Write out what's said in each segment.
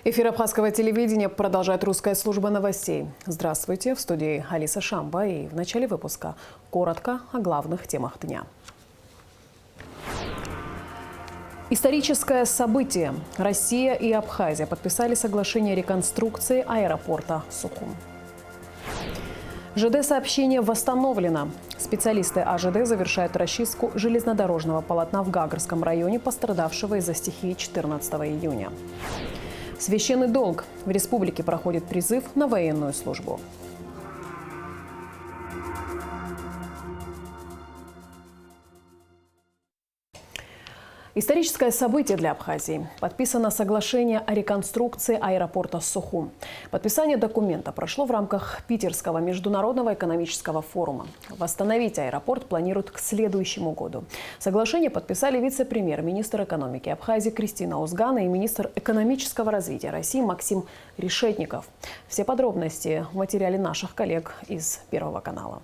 Эфир абхазского телевидения продолжает русская служба новостей. Здравствуйте, в студии Алиса Шамба, и в начале выпуска коротко о главных темах дня. Историческое событие. Россия и Абхазия подписали соглашение о реконструкции аэропорта Сухум. ЖД-сообщение восстановлено. Специалисты АЖД завершают расчистку железнодорожного полотна в Гагарском районе, пострадавшего из-за стихии 14 июня. Священный долг. В республике проходит призыв на военную службу. Историческое событие для Абхазии. Подписано соглашение о реконструкции аэропорта Сухум. Подписание документа прошло в рамках Питерского международного экономического форума. Восстановить аэропорт планируют к следующему году. Соглашение подписали вице-премьер-министр экономики Абхазии Кристина Озгана и министр экономического развития России Максим Решетников. Все подробности в материале наших коллег из Первого канала.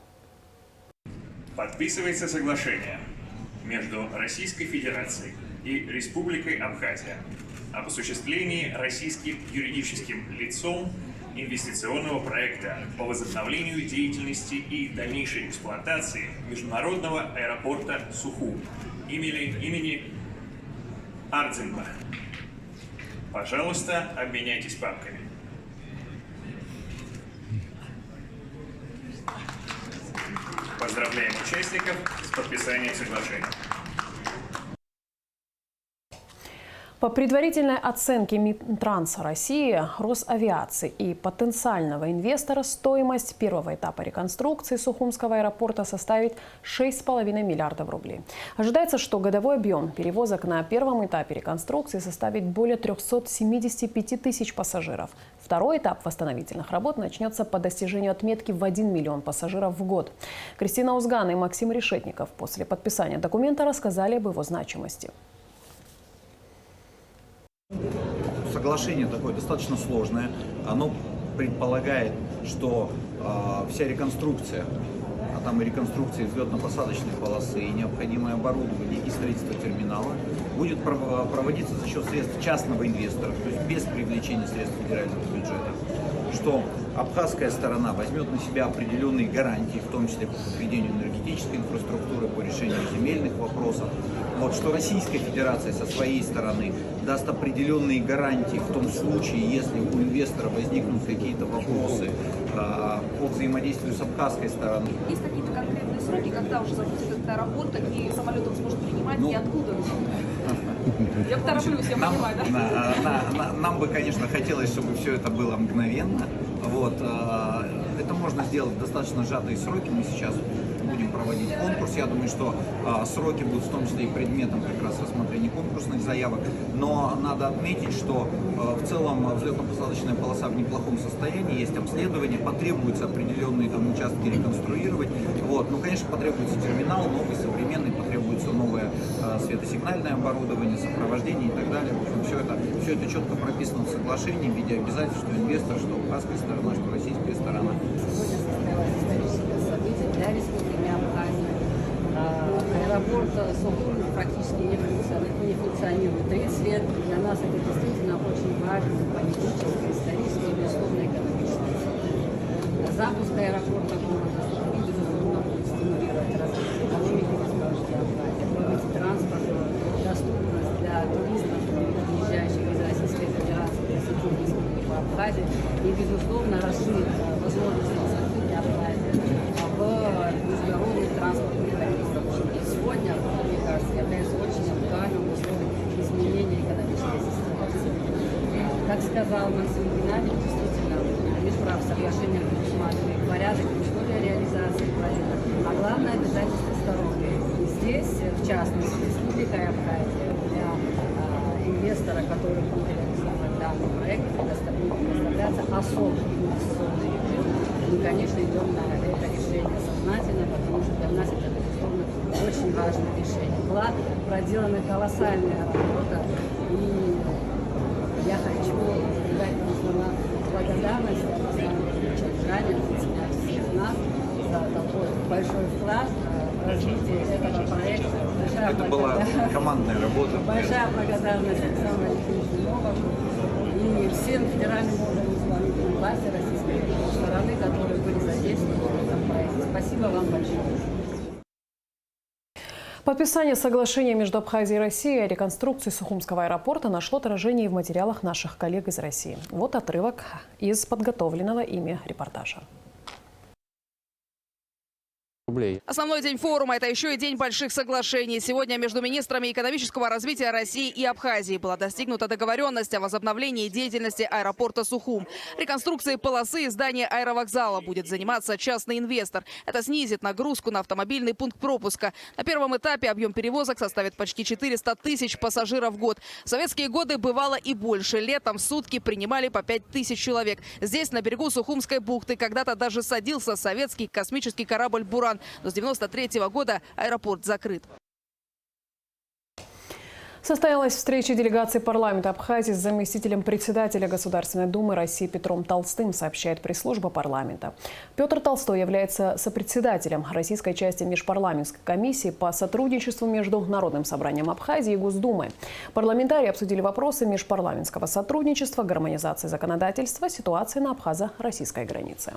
Подписывается соглашение между Российской Федерацией и Республикой Абхазия об осуществлении российским юридическим лицом инвестиционного проекта по возобновлению деятельности и дальнейшей эксплуатации международного аэропорта Сухум имени Ардзинба. Пожалуйста, обменяйтесь папками. Поздравляем участников с подписанием соглашения. По предварительной оценке Минтранса России, Росавиации и потенциального инвестора стоимость первого этапа реконструкции Сухумского аэропорта составит 6,5 миллиардов рублей. Ожидается, что годовой объем перевозок на первом этапе реконструкции составит более 375 тысяч пассажиров. Второй этап восстановительных работ начнется по достижению отметки в 1 миллион пассажиров в год. Кристина Озгана и Максим Решетников после подписания документа рассказали об его значимости. Соглашение такое достаточно сложное. Оно предполагает, что вся реконструкция, а там и реконструкция взлетно-посадочной полосы, и необходимое оборудование, и строительство терминала будет проводиться за счет средств частного инвестора, то есть без привлечения средств федерального бюджета. Что абхазская сторона возьмет на себя определенные гарантии, в том числе по подведению энергетической инфраструктуры, по решению земельных вопросов. Вот, что Российская Федерация со своей стороны даст определенные гарантии в том случае, если у инвестора возникнут какие-то вопросы по взаимодействию с абхазской стороной. Есть какие-то конкретные сроки, когда уже запустят этот аэропорт, какие самолеты он сможет принимать и откуда? Я тороплюсь, я понимаю, да? Нам бы, конечно, хотелось, чтобы все это было мгновенно. Вот. Это можно сделать в достаточно сжатые сроки. Мы сейчас будем проводить конкурс. Я думаю, что сроки будут в том числе и предметом как раз рассмотрения конкурсных заявок. Но надо отметить, что в целом взлетно-посадочная полоса в неплохом состоянии, есть обследование, потребуются определенные там участки реконструировать. Вот. Ну, конечно, потребуется терминал новый, современный, потребуется новое светосигнальное оборудование, сопровождение и так далее. В общем, все это четко прописано в соглашении в виде обязательств, что инвестор, что абхазская сторона, что российская сторона. Сегодня состоялось историческое событие для Республики Абхазия. Аэропорт Сухум практически не функционирует 30 лет. Для нас это действительно очень важный политический, исторический и, безусловно, экономический событие. Запуск аэропорта города Сухум, безусловно, будет стимулировать развитие экономики Республики Абхазия, повысить транспорт, доступность для туристов, приезжающих из Российской Федерации, посетить Республику Абхазия и, безусловно, расширить возможности развития Абхазии в международный транспортный проект. И сегодня, мне кажется, является очень актуальным условием изменения экономической системы. Как сказал Максим Геннадьевич, действительно, Межправ соглашение предусматривает порядок и условия реализации проекта, а главное – обязательства сторон. И здесь, в частности, Республика Абхазия для инвестора, который будет реализовывать данный проект, предоставляется особый инвестиционный режим. Мы, конечно, идем на это решение сознательно, потому что для нас это, безусловно, очень важное решение. Была проделана колоссальная работа, и я хочу сказать вам слова благодарности Александру Чаджане, всех нас за такой большой вклад в развитие этого проекта. Это была командная работа. Большая благодарность Александру Алексеевичу Новаку и все федеральным органам исполнительной власти российской стороны, которые были задействованы в этом проекте. Спасибо вам большое. Подписание соглашения между Абхазией и Россией о реконструкции Сухумского аэропорта нашло отражение и в материалах наших коллег из России. Вот отрывок из подготовленного ими репортажа. Основной день форума – это еще и день больших соглашений. Сегодня между министрами экономического развития России и Абхазии была достигнута договоренность о возобновлении деятельности аэропорта Сухум. Реконструкцией полосы и здания аэровокзала будет заниматься частный инвестор. Это снизит нагрузку на автомобильный пункт пропуска. На первом этапе объем перевозок составит почти 400 тысяч пассажиров в год. В советские годы бывало и больше. Летом в сутки принимали по 5000 человек. Здесь, на берегу Сухумской бухты, когда-то даже садился советский космический корабль «Буран». Но с 1993 года аэропорт закрыт. Состоялась встреча делегации парламента Абхазии с заместителем председателя Государственной Думы России Петром Толстым, сообщает пресс-служба парламента. Петр Толстой является сопредседателем российской части межпарламентской комиссии по сотрудничеству между Народным собранием Абхазии и Госдумой. Парламентарии обсудили вопросы межпарламентского сотрудничества, гармонизации законодательства, ситуации на абхазо-российской границе.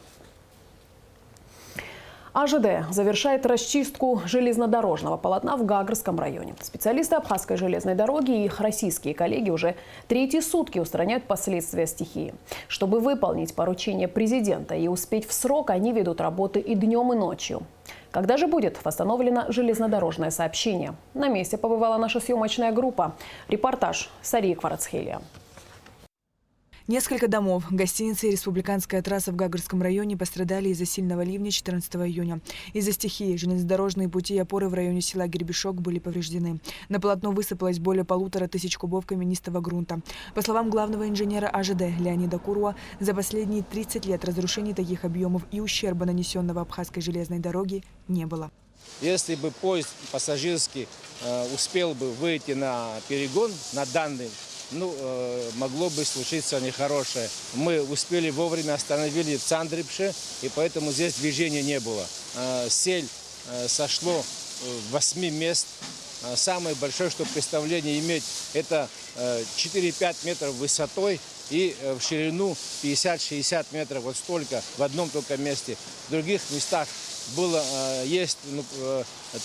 АЖД завершает расчистку железнодорожного полотна в Гагрском районе. Специалисты Абхазской железной дороги и их российские коллеги уже третьи сутки устраняют последствия стихии. Чтобы выполнить поручение президента и успеть в срок, они ведут работы и днем, и ночью. Когда же будет восстановлено железнодорожное сообщение? На месте побывала наша съемочная группа. Репортаж Сарии Кварацхелия. Несколько домов, гостиницы и республиканская трасса в Гагрском районе пострадали из-за сильного ливня 14 июня. Из-за стихии железнодорожные пути и опоры в районе села Гербешок были повреждены. На полотно высыпалось более 1500 кубов каменистого грунта. По словам главного инженера АЖД Леонида Куруа, за последние 30 лет разрушений таких объемов и ущерба, нанесенного Абхазской железной дороге, не было. Если бы поезд пассажирский успел бы выйти на перегон, на данный, могло бы случиться нехорошее. Мы успели вовремя, остановили в Цандрипше, и поэтому здесь движения не было. Сель сошло 8 мест. Самое большое, что представление иметь, это 4-5 метров высотой и в ширину 50-60 метров. Вот столько в одном только месте. В других местах есть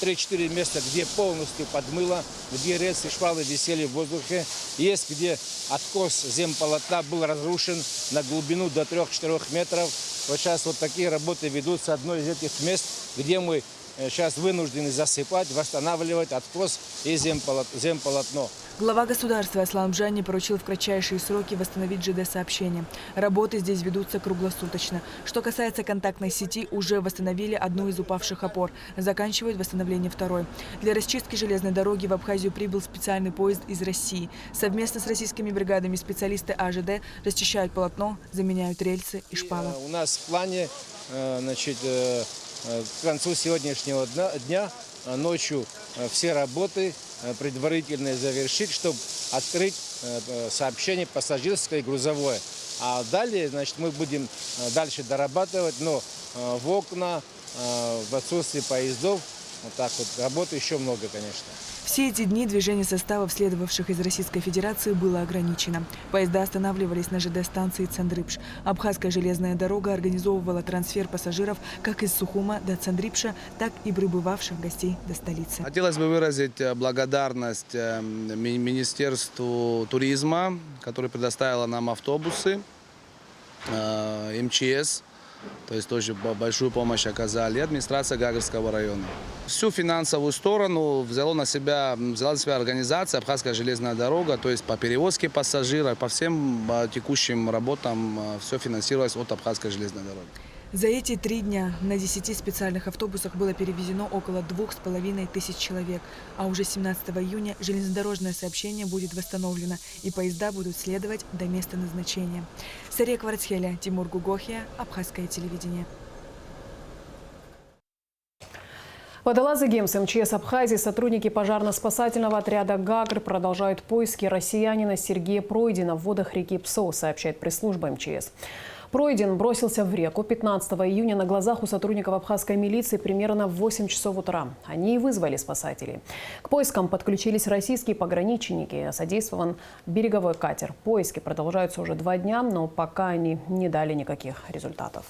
3-4 места, где полностью подмыло, где рельсы, шпалы висели в воздухе. Есть, где откос земполотна был разрушен на глубину до 3-4 метров. Вот сейчас вот такие работы ведутся. Одно из этих мест, где мы сейчас вынуждены засыпать, восстанавливать откос и земполотно. Глава государства Аслан Бжани поручил в кратчайшие сроки восстановить ЖД-сообщение. Работы здесь ведутся круглосуточно. Что касается контактной сети, уже восстановили одну из упавших опор. Заканчивают восстановление второй. Для расчистки железной дороги в Абхазию прибыл специальный поезд из России. Совместно с российскими бригадами специалисты АЖД расчищают полотно, заменяют рельсы и шпалы. У нас в плане, к концу сегодняшнего дня ночью все работы предварительно завершить, чтобы открыть сообщение пассажирское и грузовое. А далее, мы будем дальше дорабатывать, но в окна, в отсутствие поездов, вот так вот, работы еще много, конечно. Все эти дни движение составов, следовавших из Российской Федерации, было ограничено. Поезда останавливались на ЖД-станции Цандрипш. Абхазская железная дорога организовывала трансфер пассажиров как из Сухума до Цандрипша, так и прибывавших гостей до столицы. Хотелось бы выразить благодарность Министерству туризма, которое предоставило нам автобусы, МЧС. То есть тоже большую помощь оказали, и администрация Гагрского района. Всю финансовую сторону взяла на себя организация Абхазская железная дорога, то есть по перевозке пассажиров, по всем текущим работам все финансировалось от Абхазской железной дороги. За эти 3 дня на 10 специальных автобусах было перевезено около 2500 человек. А уже 17 июня железнодорожное сообщение будет восстановлено, и поезда будут следовать до места назначения. Сария Кварацхелия, Тимур Гугохия, Абхазское телевидение. Водолазы ГИМС МЧС Абхазии, сотрудники пожарно-спасательного отряда «Гагр» продолжают поиски россиянина Сергея Пройдина в водах реки Псо, сообщает пресс-служба МЧС. Пройден бросился в реку 15 июня на глазах у сотрудников абхазской милиции примерно в 8 часов утра. Они и вызвали спасателей. К поискам подключились российские пограничники, содействован береговой катер. Поиски продолжаются уже 2 дня, но пока они не дали никаких результатов.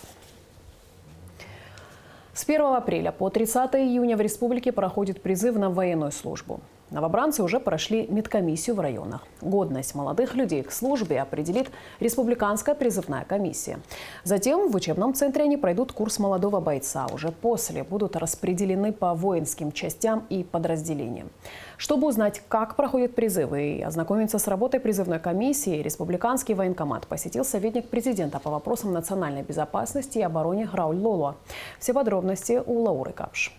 С 1 апреля по 30 июня в республике проходит призыв на военную службу. Новобранцы уже прошли медкомиссию в районах. Годность молодых людей к службе определит республиканская призывная комиссия. Затем в учебном центре они пройдут курс молодого бойца. Уже после будут распределены по воинским частям и подразделениям. Чтобы узнать, как проходят призывы и ознакомиться с работой призывной комиссии, республиканский военкомат посетил советник президента по вопросам национальной безопасности и обороны Рауль Лолуа. Все подробности у Лауры Капш.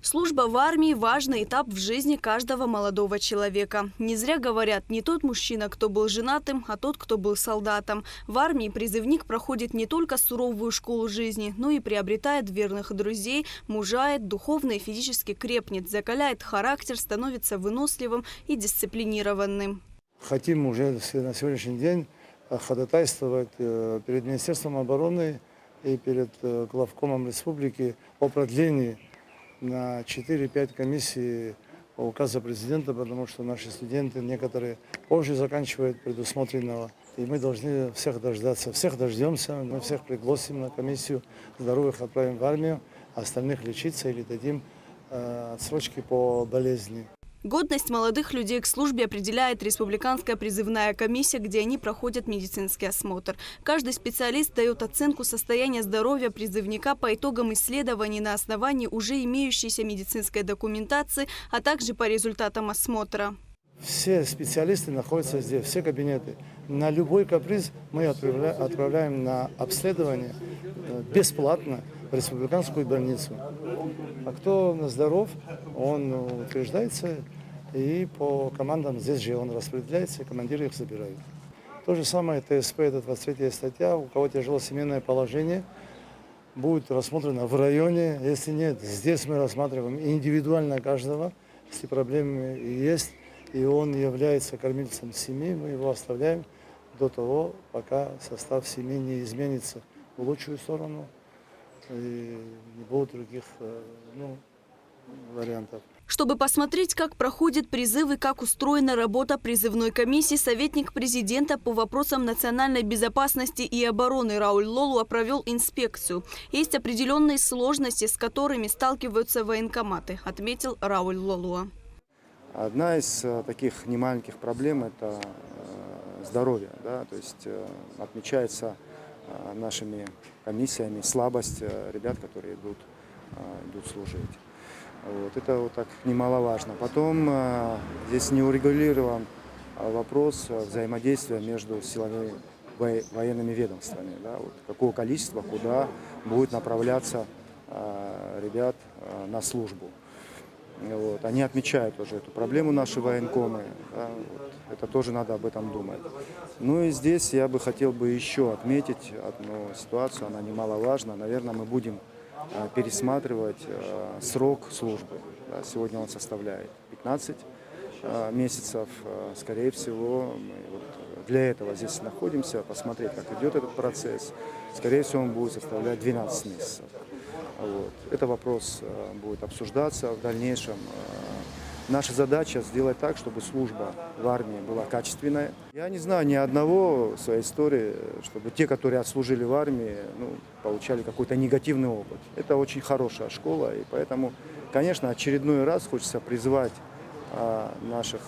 Служба в армии – важный этап в жизни каждого молодого человека. Не зря говорят, не тот мужчина, кто был женатым, а тот, кто был солдатом. В армии призывник проходит не только суровую школу жизни, но и приобретает верных друзей, мужает, духовно и физически крепнет, закаляет характер, становится выносливым и дисциплинированным. Хотим уже на сегодняшний день ходатайствовать перед Министерством обороны и перед главкомом республики о продлении на 4-5 комиссий указа президента, потому что наши студенты некоторые позже заканчивают предусмотренного. И мы должны всех дождаться. Всех дождемся, мы всех пригласим на комиссию, здоровых отправим в армию, остальных лечиться или дадим отсрочки по болезни. Годность молодых людей к службе определяет республиканская призывная комиссия, где они проходят медицинский осмотр. Каждый специалист дает оценку состояния здоровья призывника по итогам исследований на основании уже имеющейся медицинской документации, а также по результатам осмотра. Все специалисты находятся здесь, все кабинеты. На любой каприз мы отправляем на обследование бесплатно в республиканскую больницу. А кто здоров, он утверждается, и по командам здесь же он распределяется, и командиры их забирают. То же самое ТСП, это 23 статья, у кого тяжелое семейное положение, будет рассмотрено в районе. Если нет, здесь мы рассматриваем индивидуально каждого, если проблемы есть, и он является кормильцем семьи, мы его оставляем до того, пока состав семьи не изменится в лучшую сторону, и не будет других вариантов. Чтобы посмотреть, как проходит призыв и как устроена работа призывной комиссии, советник президента по вопросам национальной безопасности и обороны Рауль Лолуа провел инспекцию. Есть определенные сложности, с которыми сталкиваются военкоматы, отметил Рауль Лолуа. Одна из таких немаленьких проблем – это здоровье. Да? То есть отмечается нашими комиссиями слабость ребят, которые идут служить. Вот. Это вот так немаловажно. Потом здесь не урегулирован вопрос взаимодействия между силовыми военными ведомствами. Да? Вот какого количества, куда будет направляться ребят на службу. Вот. Они отмечают уже эту проблему, наши военкомы. Да? Вот. Это тоже надо об этом думать. Ну и здесь я бы хотел бы еще отметить одну ситуацию, она немаловажна. Наверное, мы будем пересматривать срок службы. Да? Сегодня он составляет 15 месяцев. Скорее всего, мы вот для этого здесь находимся, посмотреть, как идет этот процесс. Скорее всего, он будет составлять 12 месяцев. Вот. Этот вопрос будет обсуждаться в дальнейшем. Наша задача сделать так, чтобы служба в армии была качественная. Я не знаю ни одного в своей истории, чтобы те, которые отслужили в армии, получали какой-то негативный опыт. Это очень хорошая школа, и поэтому, конечно, очередной раз хочется призывать наших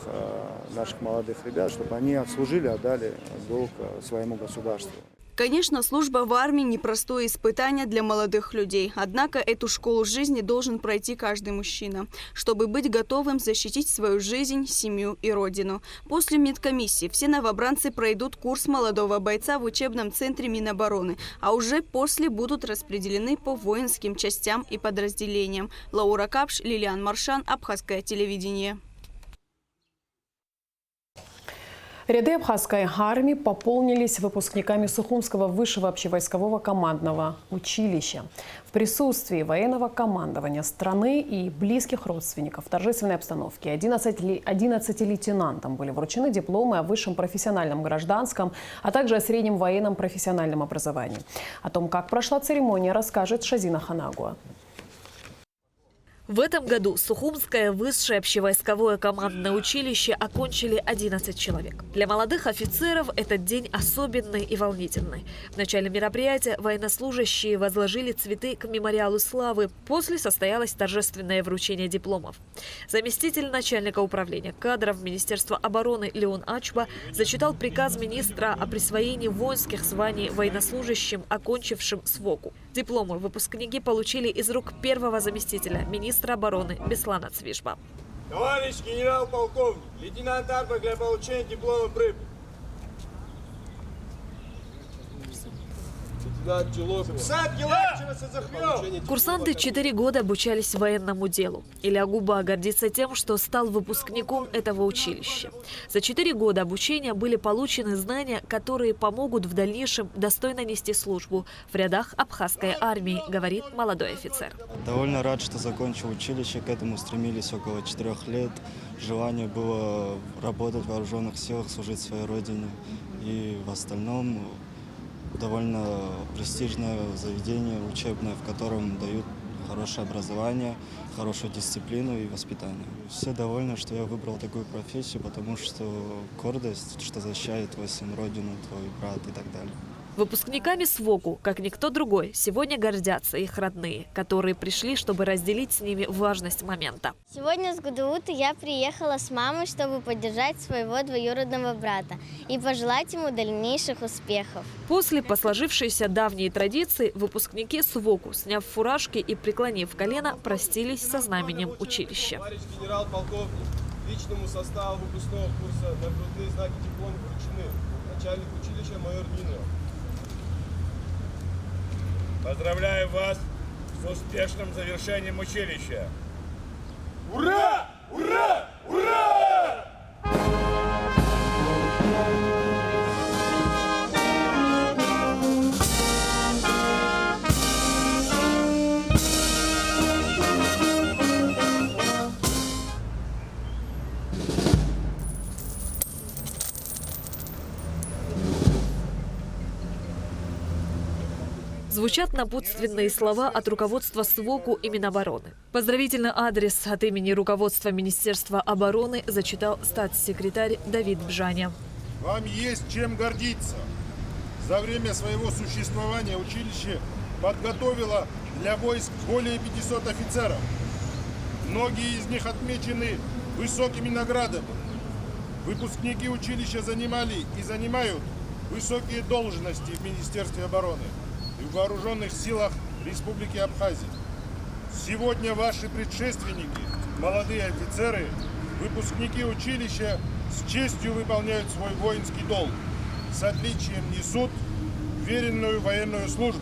молодых ребят, чтобы они отслужили, отдали долг своему государству. Конечно, служба в армии – непростое испытание для молодых людей. Однако эту школу жизни должен пройти каждый мужчина, чтобы быть готовым защитить свою жизнь, семью и родину. После медкомиссии все новобранцы пройдут курс молодого бойца в учебном центре Минобороны, а уже после будут распределены по воинским частям и подразделениям. Лаура Капш, Лилиан Маршан, Абхазское телевидение. Ряды абхазской армии пополнились выпускниками Сухумского высшего общевойскового командного училища. В присутствии военного командования страны и близких родственников в торжественной обстановке 11 лейтенантам были вручены дипломы о высшем профессиональном гражданском, а также о среднем военном профессиональном образовании. О том, как прошла церемония, расскажет Шазина Ханагуа. В этом году Сухумское высшее общевойсковое командное училище окончили 11 человек. Для молодых офицеров этот день особенный и волнительный. В начале мероприятия военнослужащие возложили цветы к мемориалу славы. После состоялось торжественное вручение дипломов. Заместитель начальника управления кадров Министерства обороны Леон Ачба зачитал приказ министра о присвоении воинских званий военнослужащим, окончившим СВОКу. Дипломы выпускники получили из рук первого заместителя министра обороны Беслана Цвишба. Товарищ генерал-полковник, лейтенант Арба для получения диплома прибыл. Курсанты 4 года обучались военному делу. Илья Губа гордится тем, что стал выпускником этого училища. За 4 года обучения были получены знания, которые помогут в дальнейшем достойно нести службу в рядах абхазской армии, говорит молодой офицер. Довольно рад, что закончил училище. К этому стремились около 4 лет. Желание было работать в вооруженных силах, служить своей родине. И в остальном довольно престижное заведение учебное, в котором дают хорошее образование, хорошую дисциплину и воспитание. Все довольны, что я выбрал такую профессию, потому что гордость, что защищает твой сын, родину, твой брат и так далее. Выпускниками СВОКу, как никто другой, сегодня гордятся их родные, которые пришли, чтобы разделить с ними важность момента. Сегодня с ГДУ-то я приехала с мамой, чтобы поддержать своего двоюродного брата и пожелать ему дальнейших успехов. После по сложившейся давней традиции выпускники СВОКу, сняв фуражки и преклонив колено, простились со знаменем училища. Товарищ генерал-полковник, личному составу выпускного курса нагрудные знаки диплом вручены. Начальник училища майор Нинов. Поздравляю вас с успешным завершением училища. Ура! Ура! Ура! Звучат напутственные слова от руководства СВОКу и Минобороны. Поздравительный адрес от имени руководства Министерства обороны зачитал статс-секретарь Давид Бжаня. Вам есть чем гордиться. За время своего существования училище подготовило для войск более 500 офицеров. Многие из них отмечены высокими наградами. Выпускники училища занимали и занимают высокие должности в Министерстве обороны и в вооруженных силах Республики Абхазия. Сегодня ваши предшественники, молодые офицеры, выпускники училища с честью выполняют свой воинский долг, с отличием несут веренную военную службу.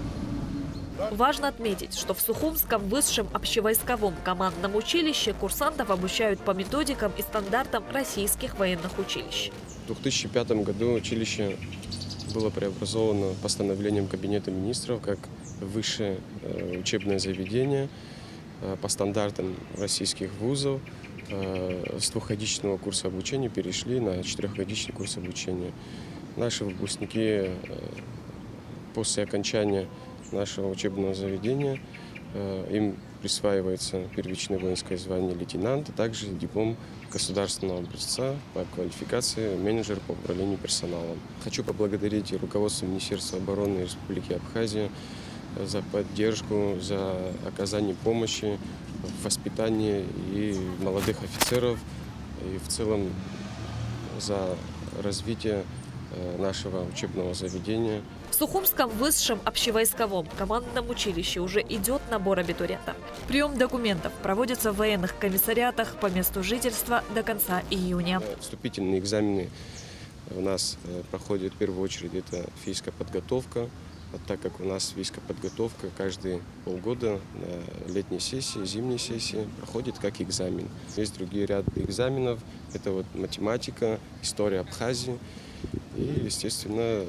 Важно отметить, что в Сухумском высшем общевойсковом командном училище курсантов обучают по методикам и стандартам российских военных училищ. В 2005 году училище было преобразовано постановлением Кабинета министров как высшее учебное заведение по стандартам российских вузов. С 2-годичного курса обучения перешли на 4-годичный курс обучения. Наши выпускники после окончания нашего учебного заведения им присваивается первичное воинское звание лейтенанта, также диплом государственного образца по квалификации менеджер по управлению персоналом. Хочу поблагодарить руководство Министерства обороны Республики Абхазия за поддержку, за оказание помощи в воспитании и молодых офицеров, и в целом за развитие нашего учебного заведения. В Сухумском высшем общевойсковом командном училище уже идет набор абитуриентов. Прием документов проводится в военных комиссариатах по месту жительства до конца июня. Вступительные экзамены у нас проходят в первую очередь это физическая подготовка, так как у нас войскоподготовка каждые полгода на летней сессии, зимней сессии проходит как экзамен. Есть другие ряд экзаменов, это вот математика, история Абхазии и, естественно,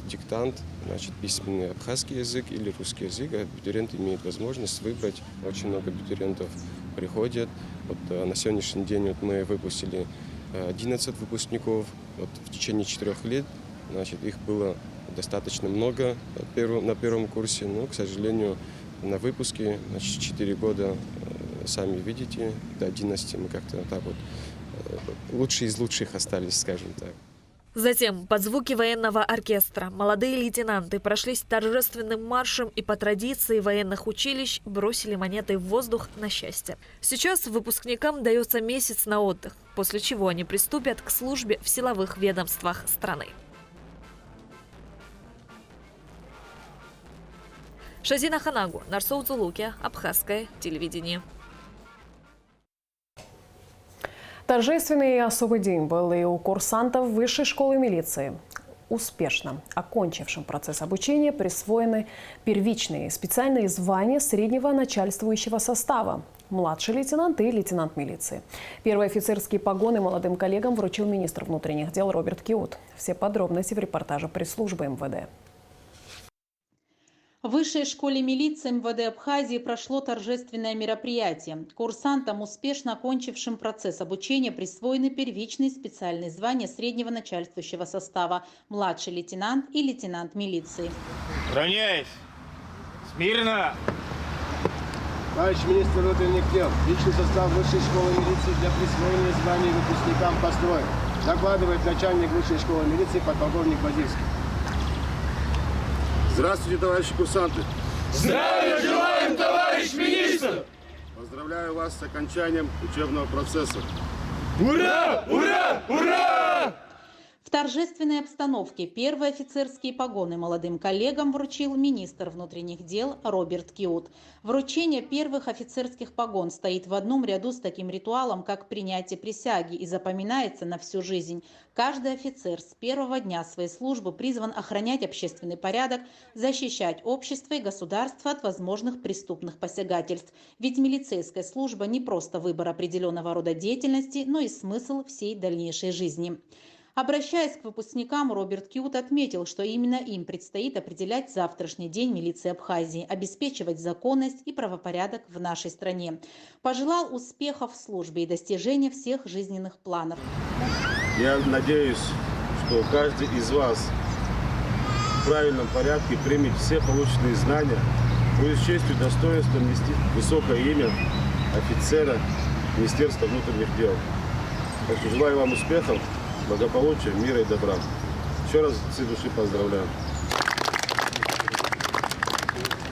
диктант, значит, письменный абхазский язык или русский язык. Абитуриент имеет возможность выбрать. Очень много абитуриентов приходят. Вот на сегодняшний день вот мы выпустили 11 выпускников. Вот в течение 4 лет, значит, их было достаточно много на первом курсе, но, к сожалению, на выпуске, значит, 4 года, сами видите, до 11 мы как-то так вот лучшие из лучших остались, скажем так. Затем, под звуки военного оркестра, молодые лейтенанты прошлись торжественным маршем и по традиции военных училищ бросили монеты в воздух на счастье. Сейчас выпускникам дается месяц на отдых, после чего они приступят к службе в силовых ведомствах страны. Шазина Ханагу, Нарсоу Цулуке, Абхазское телевидение. Торжественный и особый день был и у курсантов Высшей школы милиции. Успешно окончившим процесс обучения присвоены первичные специальные звания среднего начальствующего состава. Младший лейтенант и лейтенант милиции. Первые офицерские погоны молодым коллегам вручил министр внутренних дел Роберт Киут. Все подробности в репортаже пресс-службы МВД. В Высшей школе милиции МВД Абхазии прошло торжественное мероприятие. Курсантам, успешно окончившим процесс обучения, присвоены первичные специальные звания среднего начальствующего состава, младший лейтенант и лейтенант милиции. Равняйсь! Смирно! Товарищ министр внутренних дел, личный состав Высшей школы милиции для присвоения званий выпускникам построен. Докладывает начальник Высшей школы милиции подполковник Базильский. Здравствуйте, товарищи курсанты! Здравия желаем, товарищ министр! Поздравляю вас с окончанием учебного процесса. Ура! Ура! Ура! В торжественной обстановке первые офицерские погоны молодым коллегам вручил министр внутренних дел Роберт Киут. Вручение первых офицерских погон стоит в одном ряду с таким ритуалом, как принятие присяги, и запоминается на всю жизнь. Каждый офицер с первого дня своей службы призван охранять общественный порядок, защищать общество и государство от возможных преступных посягательств. Ведь милицейская служба не просто выбор определенного рода деятельности, но и смысл всей дальнейшей жизни. Обращаясь к выпускникам, Роберт Киут отметил, что именно им предстоит определять завтрашний день милиции Абхазии, обеспечивать законность и правопорядок в нашей стране. Пожелал успехов в службе и достижения всех жизненных планов. Я надеюсь, что каждый из вас в правильном порядке примет все полученные знания, будет с честью и достоинством нести высокое имя офицера Министерства внутренних дел. Так что желаю вам успехов, благополучия, мира и добра. Еще раз от всей души поздравляю.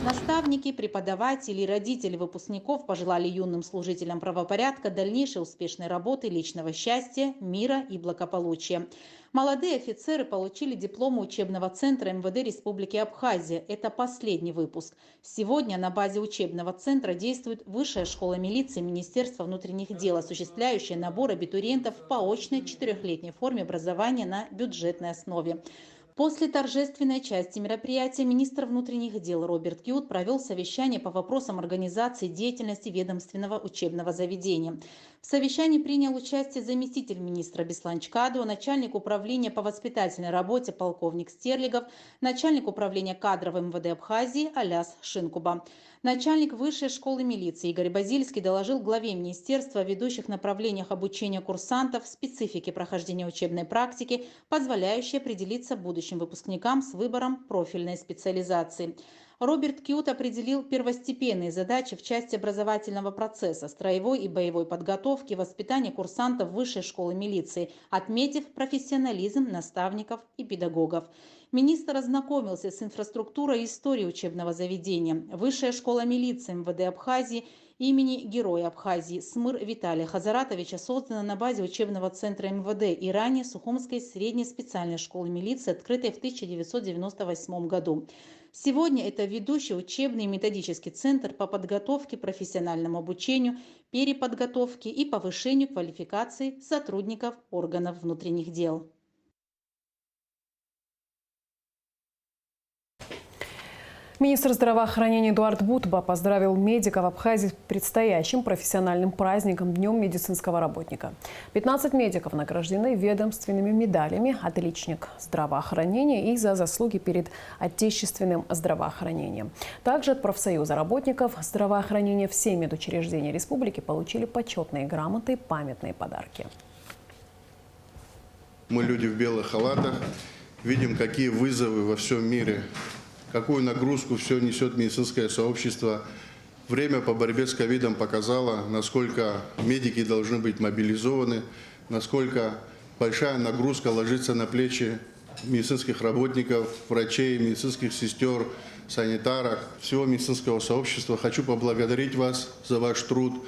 Наставники, преподаватели и родители выпускников пожелали юным служителям правопорядка дальнейшей успешной работы, личного счастья, мира и благополучия. Молодые офицеры получили дипломы учебного центра МВД Республики Абхазия. Это последний выпуск. Сегодня на базе учебного центра действует Высшая школа милиции Министерства внутренних дел, осуществляющая набор абитуриентов по очной 4-летней форме образования на бюджетной основе. После торжественной части мероприятия министр внутренних дел Роберт Киут провел совещание по вопросам организации деятельности ведомственного учебного заведения. В совещании принял участие заместитель министра Беслан Чкадо, начальник управления по воспитательной работе полковник Стерлигов, начальник управления кадров МВД Абхазии Аляс Шинкуба. Начальник Высшей школы милиции Игорь Базильский доложил главе министерства о ведущих направлениях обучения курсантов, специфике прохождения учебной практики, позволяющей определиться будущим выпускникам с выбором профильной специализации. Роберт Киут определил первостепенные задачи в части образовательного процесса, строевой и боевой подготовки, воспитания курсантов Высшей школы милиции, отметив профессионализм наставников и педагогов. Министр ознакомился с инфраструктурой и историей учебного заведения. Высшая школа милиции МВД Абхазии имени Героя Абхазии Смыр Виталия Хазаратовича создана на базе учебного центра МВД и ранее Сухумской средней специальной школы милиции, открытой в 1998 году. Сегодня это ведущий учебный и методический центр по подготовке, профессиональному обучению, переподготовке и повышению квалификации сотрудников органов внутренних дел. Министр здравоохранения Эдуард Бутба поздравил медиков Абхазии с предстоящим профессиональным праздником – Днем медицинского работника. 15 медиков награждены ведомственными медалями «Отличник здравоохранения» и за заслуги перед отечественным здравоохранением. Также от профсоюза работников здравоохранения все медучреждения республики получили почетные грамоты и памятные подарки. Мы люди в белых халатах, видим, какие вызовы во всем мире, какую нагрузку все несет медицинское сообщество. Время по борьбе с ковидом показало, насколько медики должны быть мобилизованы, насколько большая нагрузка ложится на плечи медицинских работников, врачей, медицинских сестер, санитаров, всего медицинского сообщества. Хочу поблагодарить вас за ваш труд.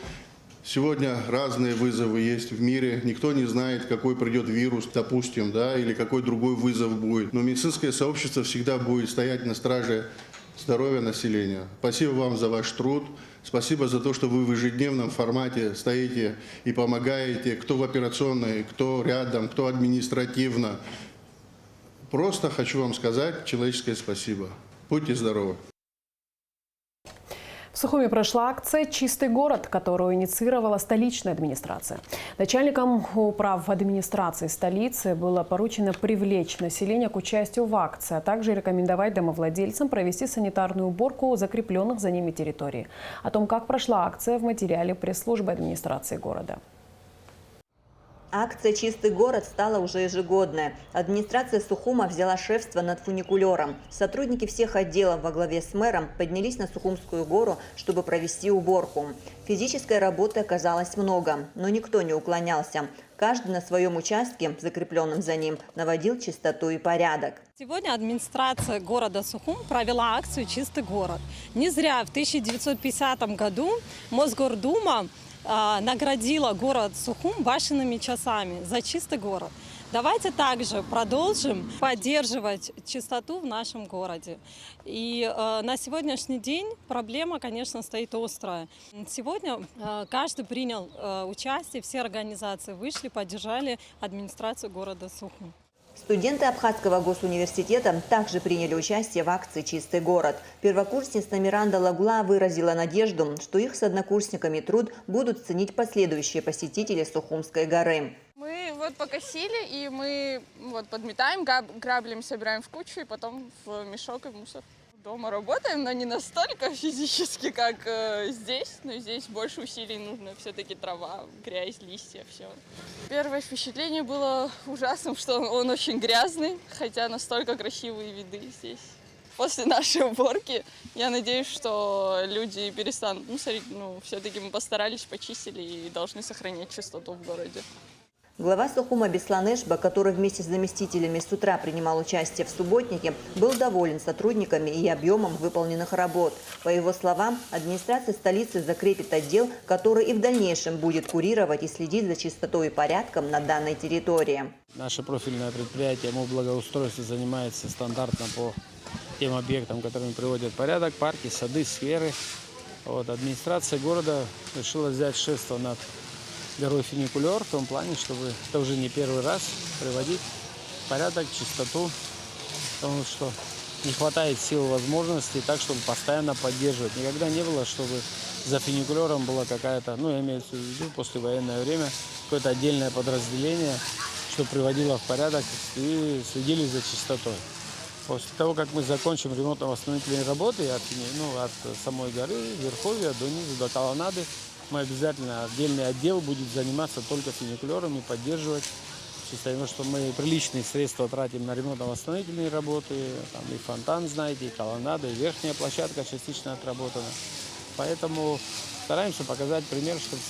Сегодня разные вызовы есть в мире. Никто не знает, какой придет вирус, допустим, да, или какой другой вызов будет. Но медицинское сообщество всегда будет стоять на страже здоровья населения. Спасибо вам за ваш труд. Спасибо за то, что вы в ежедневном формате стоите и помогаете, кто в операционной, кто рядом, кто административно. Просто хочу вам сказать человеческое спасибо. Будьте здоровы. В Сухуми прошла акция «Чистый город», которую инициировала столичная администрация. Начальникам управ администрации столицы было поручено привлечь население к участию в акции, а также рекомендовать домовладельцам провести санитарную уборку закрепленных за ними территорий. О том, как прошла акция, в материале пресс-службы администрации города. Акция «Чистый город» стала уже ежегодной. Администрация Сухума взяла шефство над фуникулером. Сотрудники всех отделов во главе с мэром поднялись на Сухумскую гору, чтобы провести уборку. Физической работы оказалось много, но никто не уклонялся. Каждый на своем участке, закрепленном за ним, наводил чистоту и порядок. Сегодня администрация города Сухум провела акцию «Чистый город». Не зря в 1950 году Мосгордума наградила город Сухум башенными часами за чистый город. Давайте также продолжим поддерживать чистоту в нашем городе. И на сегодняшний день проблема, конечно, стоит острая. Сегодня каждый принял участие, все организации вышли, поддержали администрацию города Сухум. Студенты Абхазского госуниверситета также приняли участие в акции «Чистый город». Первокурсница Миранда Лагула выразила надежду, что их с однокурсниками труд будут ценить последующие посетители Сухумской горы. Мы вот покосили, и мы вот подметаем, граблями собираем в кучу, и потом в мешок и в мусор. Дома работаем, но не настолько физически, как здесь. Но здесь больше усилий нужно. Все-таки трава, грязь, листья, все. Первое впечатление было ужасным, что он очень грязный, хотя настолько красивые виды здесь. После нашей уборки я надеюсь, что люди перестанут мусорить. Все-таки мы постарались, почистили и должны сохранять чистоту в городе. Глава Сухума Беслан Эшба, который вместе с заместителями с утра принимал участие в субботнике, был доволен сотрудниками и объемом выполненных работ. По его словам, администрация столицы закрепит отдел, который и в дальнейшем будет курировать и следить за чистотой и порядком на данной территории. Наше профильное предприятие «Моблагоустройство» занимается стандартно по тем объектам, которыми приводят в порядок: парки, сады, скверы. Администрация города решила взять шефство над горой фуникулер в том плане, чтобы это уже не первый раз приводить в порядок, чистоту, потому что не хватает сил и возможностей так, чтобы постоянно поддерживать. Никогда не было, чтобы за фуникулером была какая-то, я имею в виду послевоенное время, какое-то отдельное подразделение, что приводило в порядок и следили за чистотой. После того, как мы закончим ремонтно-восстановительные работы от самой горы, верховья до низу, до колоннады, мы обязательно, отдельный отдел будет заниматься только фуникулером и поддерживать чисто, что мы приличные средства тратим на ремонтно-восстановительные работы, там и фонтан, знаете, и колоннада, и верхняя площадка частично отработана. Поэтому стараемся показать пример, чтобы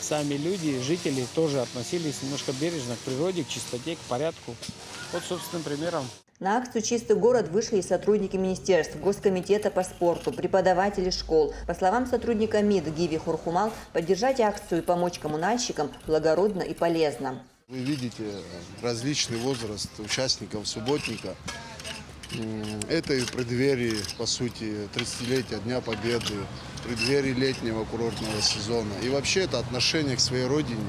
сами люди, жители тоже относились немножко бережно к природе, к чистоте, к порядку. Вот собственным примером. На акцию «Чистый город» вышли и сотрудники министерств, Госкомитета по спорту, преподаватели школ. По словам сотрудника МИД Гиви Хурхумал, поддержать акцию и помочь коммунальщикам благородно и полезно. Вы видите различный возраст участников субботника. Это и в преддверии, по сути, 30-летия Дня Победы, в преддверии летнего курортного сезона. И вообще это отношение к своей родине.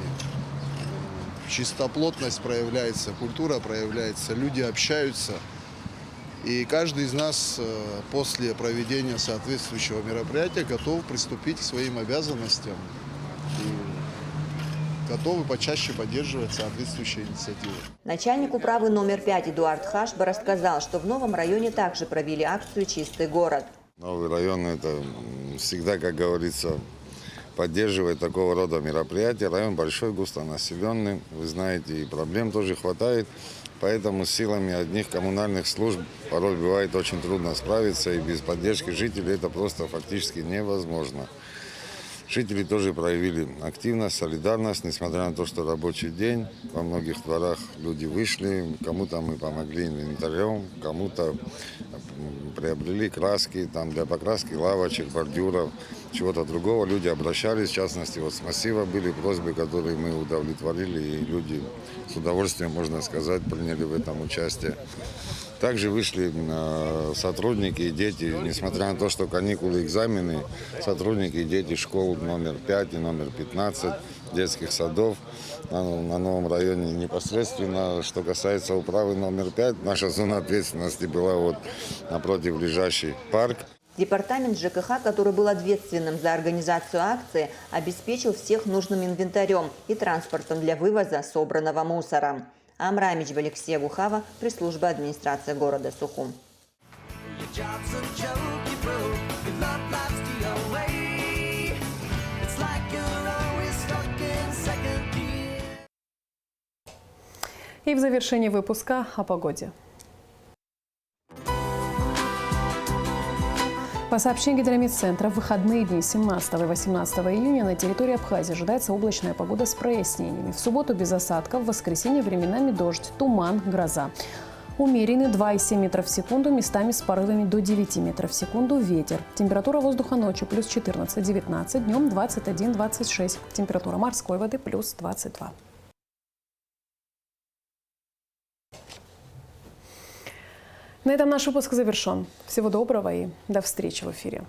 Чистоплотность проявляется, культура проявляется, люди общаются. И каждый из нас после проведения соответствующего мероприятия готов приступить к своим обязанностям и готовы почаще поддерживать соответствующие инициативы. Начальник управы номер 5 Эдуард Хашба рассказал, что в новом районе также провели акцию «Чистый город». Новый район – это всегда, как говорится, поддерживает такого рода мероприятия. Район большой, густонаселенный. Вы знаете, и проблем тоже хватает. Поэтому с силами одних коммунальных служб порой бывает очень трудно справиться. И без поддержки жителей это просто фактически невозможно. Жители тоже проявили активность, солидарность, несмотря на то, что рабочий день. Во многих дворах люди вышли, кому-то мы помогли инвентарем, кому-то приобрели краски там, для покраски лавочек, бордюров, чего-то другого. Люди обращались, в частности, вот с массива были просьбы, которые мы удовлетворили, и люди с удовольствием, можно сказать, приняли в этом участие. Также вышли сотрудники и дети, несмотря на то, что каникулы, экзамены, сотрудники и дети школ номер 5 и номер 15, детских садов на новом районе непосредственно. Что касается управы номер 5, наша зона ответственности была вот напротив ближайший парк. Департамент ЖКХ, который был ответственным за организацию акции, обеспечил всех нужным инвентарем и транспортом для вывоза собранного мусора. Амрамич, Алексей Гухава, пресс-служба администрации города Сухум. И в завершении выпуска о погоде. По сообщению Гидрометцентра, в выходные дни 17 и 18 июня на территории Абхазии ожидается облачная погода с прояснениями. В субботу без осадков, в воскресенье временами дождь, туман, гроза. Умеренный 2,7 метров в секунду, местами с порывами до 9 метров в секунду ветер. Температура воздуха ночью плюс 14-19, днем 21-26. Температура морской воды плюс 22. На этом наш выпуск завершен. Всего доброго и до встречи в эфире.